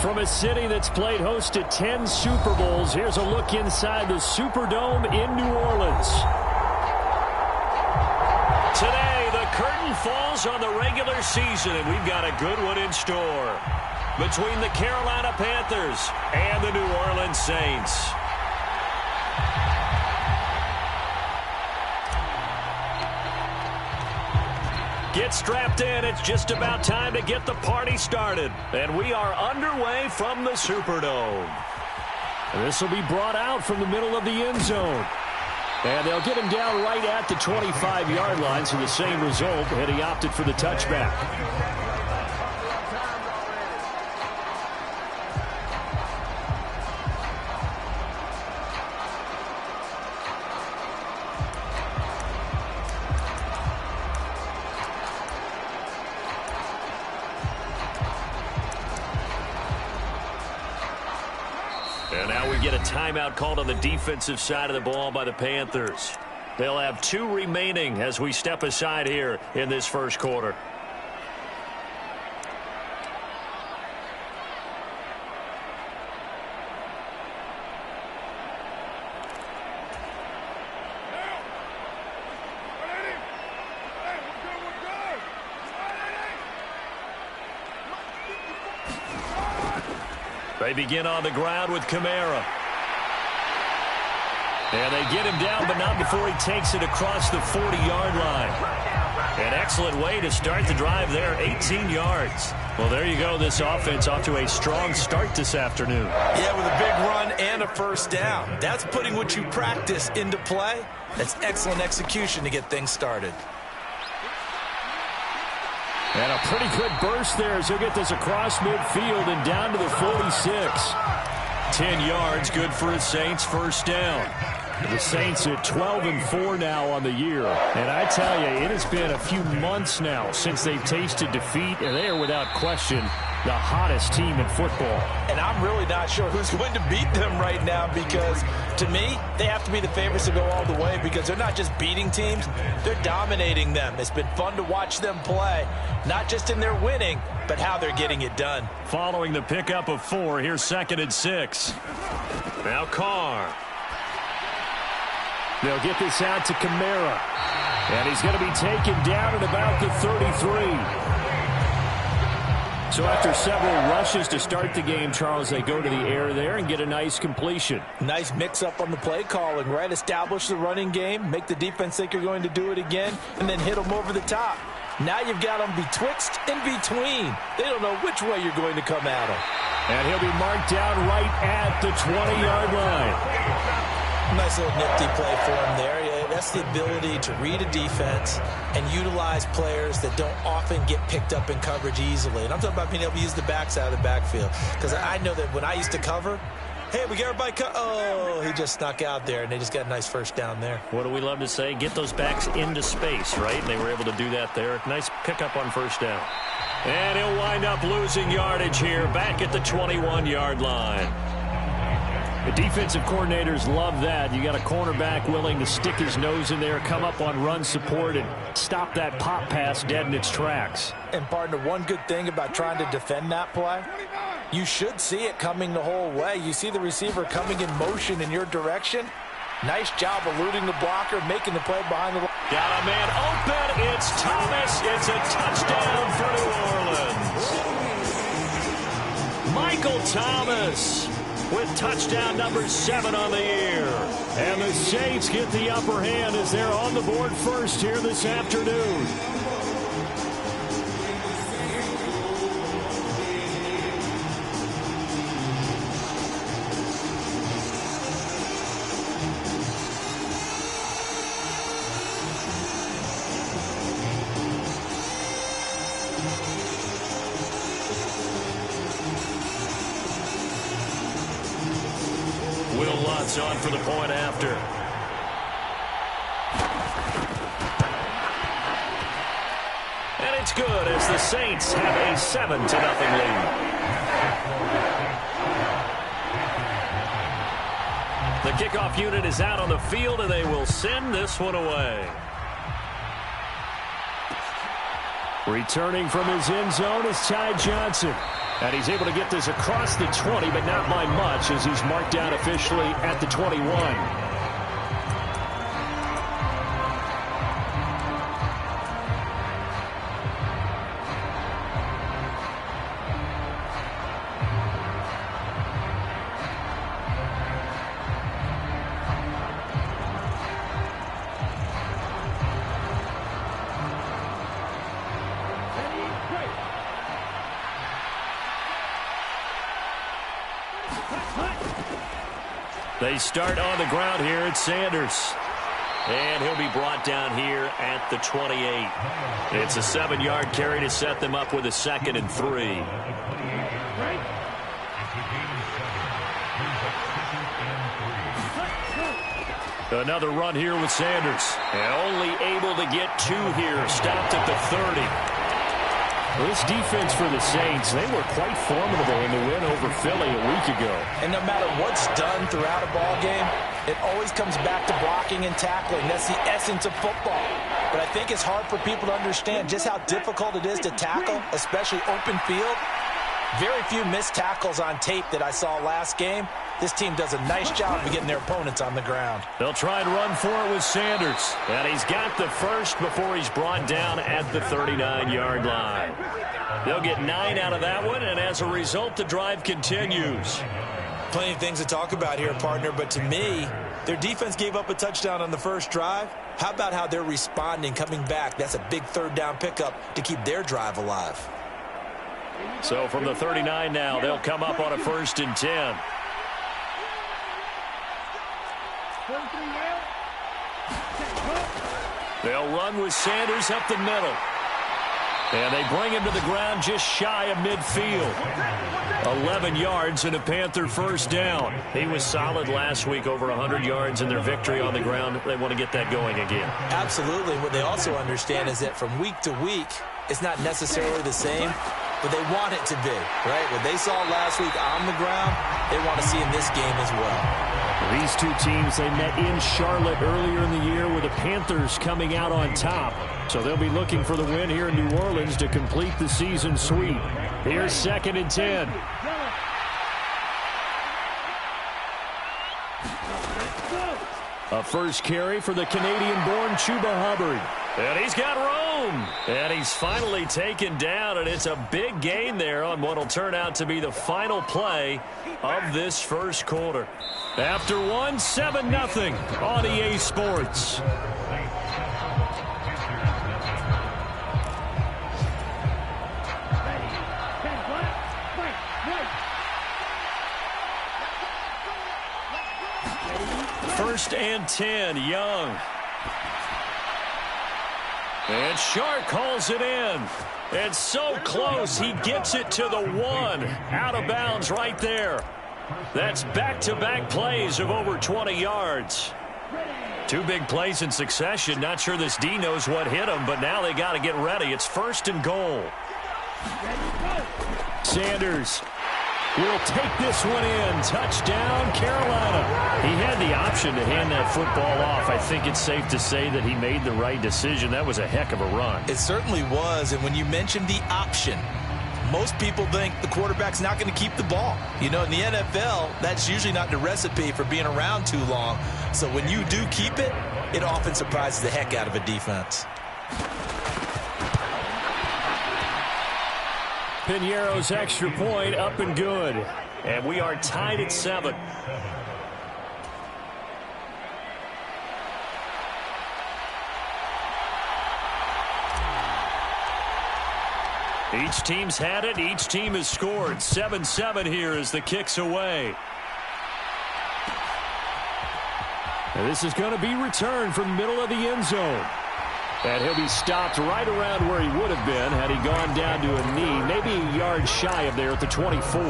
From a city that's played host to 10 Super Bowls, here's a look inside the Superdome in New Orleans. Today, the curtain falls on the regular season, and we've got a good one in store between the Carolina Panthers and the New Orleans Saints. Get strapped in. It's just about time to get the party started. And we are underway from the Superdome. This will be brought out from the middle of the end zone. And they'll get him down right at the 25-yard line, so the same result, and he opted for the touchback. And now we get a timeout called on the defensive side of the ball by the Panthers. They'll have 2 remaining as we step aside here in this first quarter. They begin on the ground with Kamara. And they get him down, but not before he takes it across the 40-yard line. An excellent way to start the drive there, 18 yards. Well, there you go. This offense off to a strong start this afternoon. Yeah, with a big run and a first down. That's putting what you practice into play. That's excellent execution to get things started. And a pretty good burst there as he'll get this across midfield and down to the 46. 10 yards, good for his Saints, first down. The Saints at 12-4 now on the year. And I tell you, it has been a few months now since they've tasted defeat, and they are without question the hottest team in football. And I'm really not sure who's going to beat them right now because, to me, they have to be the favorites to go all the way because they're not just beating teams, they're dominating them. It's been fun to watch them play, not just in their winning, but how they're getting it done. Following the pickup of 4, here's 2nd and 6. Now Carr. They'll get this out to Kamara. And he's going to be taken down at about the 33. So after several rushes to start the game, Charles, they go to the air there and get a nice completion. Nice mix-up on the play calling, right? Establish the running game, make the defense think you're going to do it again, and then hit them over the top. Now you've got them betwixt and between. They don't know which way you're going to come at them. And he'll be marked down right at the 20-yard line. Nice little nifty play for him there. Yeah, that's the ability to read a defense and utilize players that don't often get picked up in coverage easily. And I'm talking about being able to use the backs out of the backfield. Because I know that when I used to cover, hey, we got everybody oh, he just snuck out there, and they just got a nice first down there. What do we love to say? Get those backs into space, right? And they were able to do that there. Nice pickup on first down. And he'll wind up losing yardage here back at the 21-yard line. The defensive coordinators love that. You got a cornerback willing to stick his nose in there, come up on run support, and stop that pop pass dead in its tracks. And, partner, one good thing about trying to defend that play, you should see it coming the whole way. You see the receiver coming in motion in your direction. Nice job eluding the blocker, making the play behind the line. Got a man open. It's Thomas. It's a touchdown for New Orleans. Michael Thomas with touchdown number 7 on the year. And the Saints get the upper hand as they're on the board first here this afternoon. On for the point after. And it's good as the Saints have a 7-0 lead. The kickoff unit is out on the field, and they will send this one away. Returning from his end zone is Ty Johnson. And he's able to get this across the 20, but not by much, as he's marked down officially at the 21. They start on the ground here at Sanders. And he'll be brought down here at the 28. It's a 7-yard carry to set them up with a 2nd and 3. Another run here with Sanders. And only able to get 2 here. Stopped at the 30. This defense for the Saints, they were quite formidable in the win over Philly a week ago. And no matter what's done throughout a ball game, it always comes back to blocking and tackling. That's the essence of football. But I think it's hard for people to understand just how difficult it is to tackle, especially open field. Very few missed tackles on tape that I saw last game. This team does a nice job of getting their opponents on the ground. They'll try and run for it with Sanders. And he's got the first before he's brought down at the 39-yard line. They'll get 9 out of that one, and as a result, the drive continues. Plenty of things to talk about here, partner, but to me, their defense gave up a touchdown on the first drive. How about how they're responding, coming back? That's a big third down pickup to keep their drive alive. So from the 39 now, they'll come up on a 1st and 10. They'll run with Sanders up the middle. And they bring him to the ground just shy of midfield. 11 yards and a Panther first down. He was solid last week, over 100 yards in their victory on the ground. They want to get that going again. Absolutely. What they also understand is that from week to week, it's not necessarily the same, but they want it to be, right? What they saw last week on the ground, they want to see in this game as well. These two teams, they met in Charlotte earlier in the year with the Panthers coming out on top. So they'll be looking for the win here in New Orleans to complete the season sweep. Here's 2nd and 10. A first carry for the Canadian-born Chuba Hubbard. And he's got room. And he's finally taken down, and it's a big gain there on what will turn out to be the final play of this first quarter. After one, 7-0 on EA Sports. First and 10, Young. And Shark calls it in. It's so close, he gets it to the 1. Out of bounds right there. That's back-to-back plays of over 20 yards. 2 big plays in succession. Not sure this D knows what hit him, but now they got to get ready. It's 1st and goal. Sanders will take this one in. Touchdown, Carolina. He had the option to hand that football off. I think it's safe to say that he made the right decision. That was a heck of a run. It certainly was, and when you mentioned the option, most people think the quarterback's not going to keep the ball. You know, in the NFL, that's usually not the recipe for being around too long. So when you do keep it, it often surprises the heck out of a defense. Piñeiro's extra point up and good. And we are tied at 7. Each team's had it. Each team has scored. 7-7 here as the kick's away. And this is going to be returned from the middle of the end zone. And he'll be stopped right around where he would have been had he gone down to a knee, maybe a yard shy of there at the 24.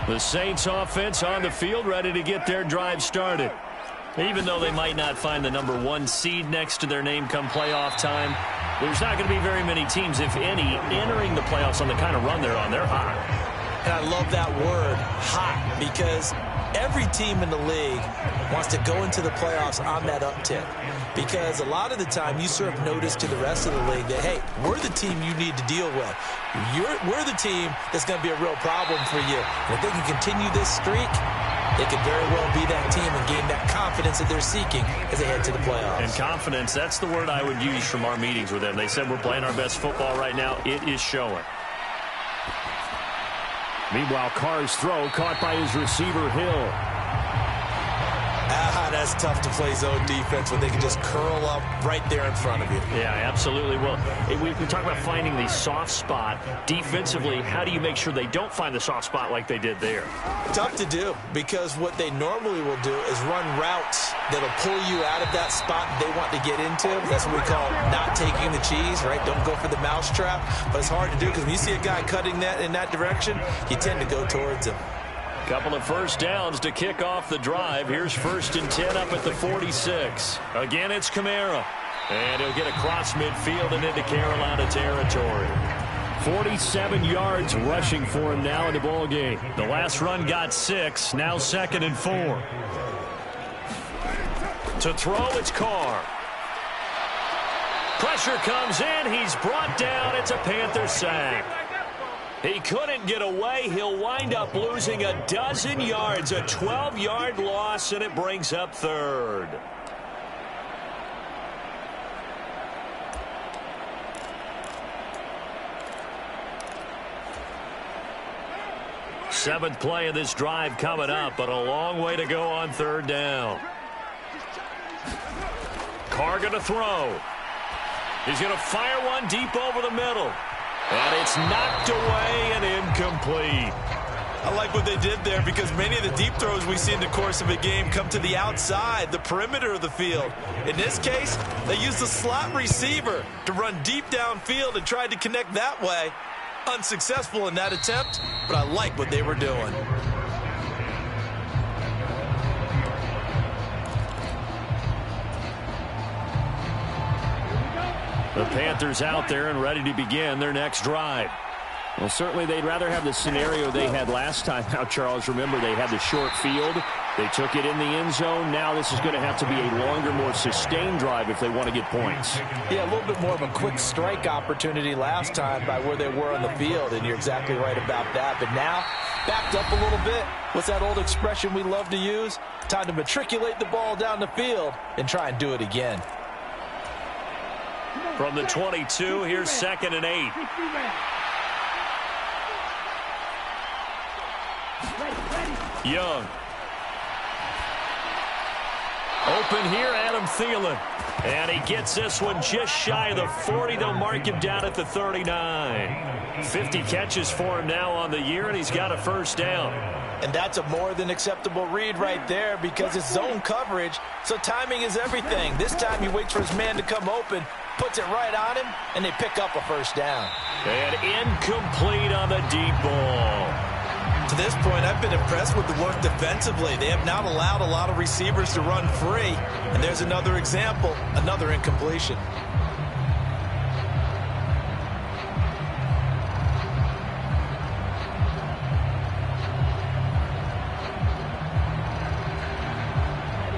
The Saints offense on the field, ready to get their drive started. Even though they might not find the number 1 seed next to their name come playoff time, there's not going to be very many teams, if any, entering the playoffs on the kind of run they're on. They're hot. And I love that word, hot, because every team in the league wants to go into the playoffs on that uptick, because a lot of the time you serve notice to the rest of the league that, hey, we're the team you need to deal with. We're the team that's going to be a real problem for you. And if they can continue this streak, they could very well be that team and gain that confidence that they're seeking as they head to the playoffs. And confidence, that's the word I would use from our meetings with them. They said we're playing our best football right now. It is showing. Meanwhile, Carr's throw caught by his receiver, Hill. That's tough to play zone defense when they can just curl up right there in front of you. Yeah, absolutely. Well, we talk about finding the soft spot. Defensively, how do you make sure they don't find the soft spot like they did there? Tough to do, because what they normally will do is run routes that'll pull you out of that spot they want to get into. That's what we call not taking the cheese, right? Don't go for the mousetrap. But it's hard to do, because when you see a guy cutting that in that direction, you tend to go towards him. Couple of first downs to kick off the drive. Here's 1st and 10 up at the 46. Again, it's Kamara. And he'll get across midfield and into Carolina territory. 47 yards rushing for him now in the ball game. The last run got 6. Now 2nd and 4. To throw, it's Carr. Pressure comes in. He's brought down. It's a Panther sack. He couldn't get away. He'll wind up losing a dozen yards, a 12-yard loss, and it brings up 3rd. Seventh play of this drive coming up, but a long way to go on 3rd down. Carr going to throw. He's going to fire one deep over the middle. And it's knocked away and incomplete. I like what they did there, because many of the deep throws we see in the course of a game come to the outside, the perimeter of the field. In this case, they used the slot receiver to run deep downfield and tried to connect that way. Unsuccessful in that attempt, but I like what they were doing. The Panthers out there and ready to begin their next drive. Well, certainly they'd rather have the scenario they had last time out, Charles. Remember, they had the short field. They took it in the end zone. Now this is going to have to be a longer, more sustained drive if they want to get points. Yeah, a little bit more of a quick strike opportunity last time by where they were on the field, and you're exactly right about that. But now, backed up a little bit. What's that old expression we love to use? Time to matriculate the ball down the field and try and do it again. From the 22, here's 2nd and 8. Young. Open here, Adam Thielen. And he gets this one just shy of the 40. They'll mark him down at the 39. 50 catches for him now on the year, and he's got a 1st down. And that's a more than acceptable read right there, because it's zone coverage, so timing is everything. This time he waits for his man to come open, puts it right on him, and they pick up a 1st down. And incomplete on the deep ball. To this point, I've been impressed with the work defensively. They have not allowed a lot of receivers to run free. And there's another example, another incompletion.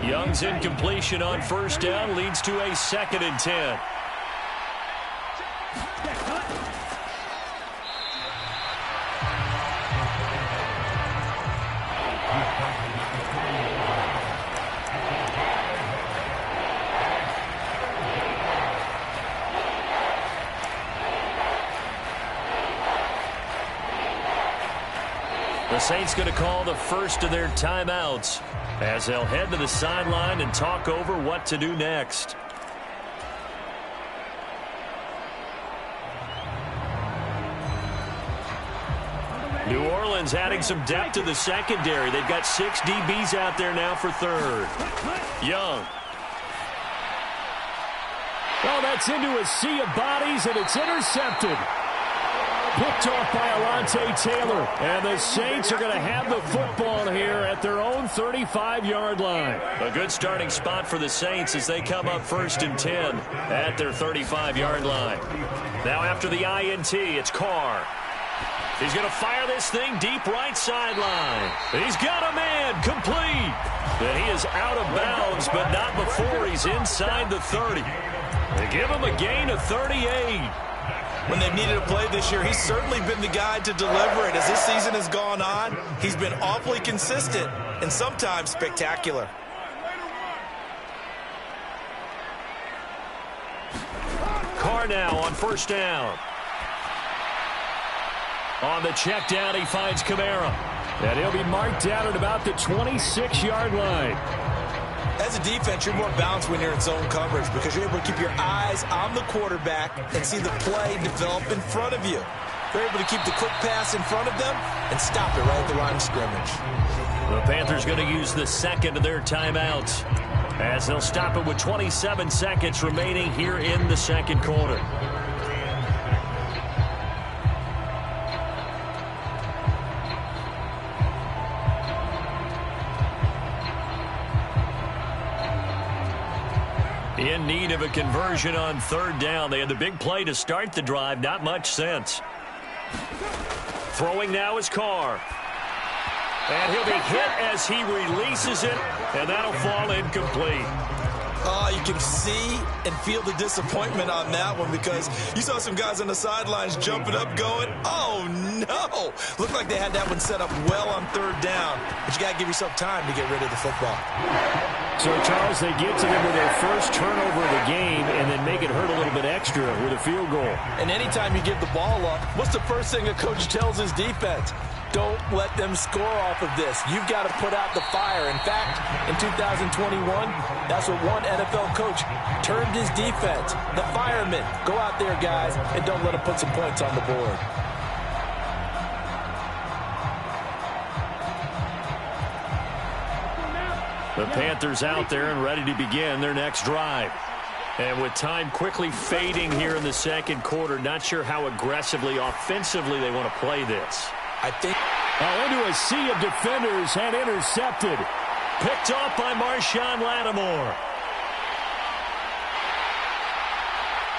Young's incompletion on 1st down leads to a 2nd and 10. The Saints going to call the first of their timeouts as they'll head to the sideline and talk over what to do next. New Orleans adding some depth to the secondary. They've got 6 DBs out there now for 3rd. Young. Oh, that's into a sea of bodies, and it's intercepted. Picked off by Alontae Taylor. And the Saints are going to have the football here at their own 35-yard line. A good starting spot for the Saints as they come up 1st and 10 at their 35-yard line. Now after the INT, it's Carr. He's going to fire this thing deep right sideline. He's got a man complete. And he is out of bounds, but not before he's inside the 30. They give him a gain of 38. When they've needed a play this year, he's certainly been the guy to deliver it. As this season has gone on, he's been awfully consistent and sometimes spectacular. Carr now on first down. On the check down, he finds Kamara. And he'll be marked down at about the 26-yard line. As a defense, you're more balanced when you're in zone coverage because you're able to keep your eyes on the quarterback and see the play develop in front of you. You're able to keep the quick pass in front of them and stop it right at the line of scrimmage. The Panthers going to use the second of their timeouts as they'll stop it with 27 seconds remaining here in the second quarter. In need of a conversion on third down. They had the big play to start the drive. Not much sense. Throwing now is Carr. And he'll be hit as he releases it, and that'll fall incomplete. You can see and feel the disappointment on that one because you saw some guys on the sidelines jumping up going, oh, no. Looked like they had that one set up well on third down, but you got to give yourself time to get rid of the football. So, Charles, they get to them with their first turnover of the game and then make it hurt a little bit extra with a field goal. And anytime you give the ball up, what's the first thing a coach tells his defense? Don't let them score off of this. You've got to put out the fire. In fact, in 2021, that's what one NFL coach termed his defense. The firemen. Go out there, guys, and don't let them put some points on the board. The Panthers out there and ready to begin their next drive. And with time quickly fading here in the second quarter, not sure how aggressively, offensively they want to play this. I think into a sea of defenders and intercepted. Picked off by Marshawn Lattimore.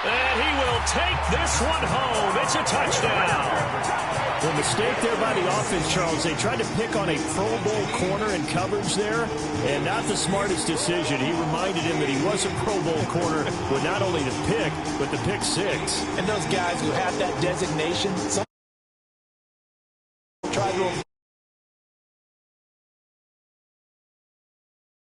And he will take this one home. It's a touchdown. The mistake there by the offense, Charles, they tried to pick on a Pro Bowl corner in coverage there, and not the smartest decision. He reminded him that he was a Pro Bowl corner with not only the pick, but the pick six. And those guys who have that designation,